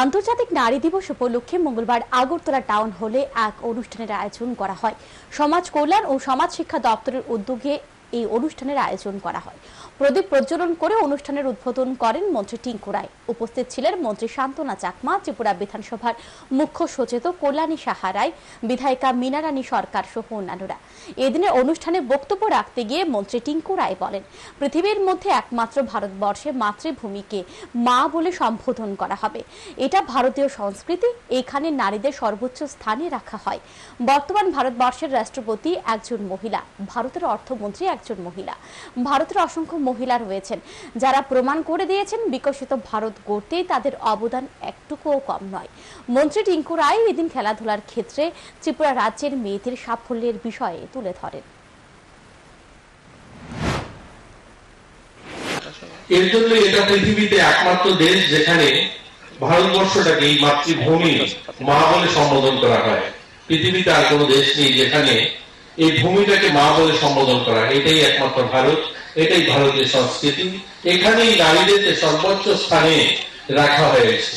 আন্তর্জাতিক নারী দিবস উপলক্ষে মঙ্গলবার আগরতলা টাউন হলে এক অনুষ্ঠানের আয়োজন করা হয়। সমাজ কল্যাণ ও সমাজ শিক্ষা দপ্তরের উদ্যোগে এই অনুষ্ঠানের আয়োজন করা হয়। প্রদীপ প্রজ্বলন করে অনুষ্ঠানের উদ্বোধন করেন মন্ত্রী টিঙ্কু রায়। উপস্থিত ছিলেন মন্ত্রী শান্তনা চাকমা, ত্রিপুরা বিধানসভার মুখ্য সচেতক কল্যাণী সাহা রায়, বিধায়িকা মীনা রানী সরকার সহ অন্যান্যরা। এদিনের অনুষ্ঠানে বক্তব্য রাখতে গিয়ে মন্ত্রী টিঙ্কু রায় বলেন, পৃথিবীর মধ্যে একমাত্র ভারতবর্ষে মাতৃভূমিকে মা বলে সম্বোধন করা হবে। এটা ভারতীয় সংস্কৃতি, এখানে নারীদের সর্বোচ্চ স্থানে রাখা হয়। বর্তমান ভারতবর্ষের রাষ্ট্রপতি একজন মহিলা, ভারতের অর্থমন্ত্রী একজন মহিলা, ভারতের অসংখ্য মহিলা রয়েছেন যারা প্রমাণ করে দিয়েছেন বিকশিত ভারত গড়তে তাদের অবদান একটুকুও কম নয়। মন্ত্রী টিঙ্কু রায় এদিন খেলাধুলার ক্ষেত্রে ত্রিপুরা রাজ্যের মেয়েদের সাফল্যের বিষয়ে তুলে ধরেন। এর জন্য এটা পৃথিবীতে একমাত্র দেশ যেখানে ভারতবর্ষটাকে এই মাতৃভূমি মা বলে সম্বোধন করা হয়। পৃথিবীতে আর কোনো দেশ নেই যেখানে এই ভূমিটাকে মা বলে সম্বোধন করা হয়। এটাই একমাত্র ভারত, এটাই ভারতীয় সংস্কৃতি। এখানেই নারীদের সর্বোচ্চ স্থানে রাখা হয়েছে।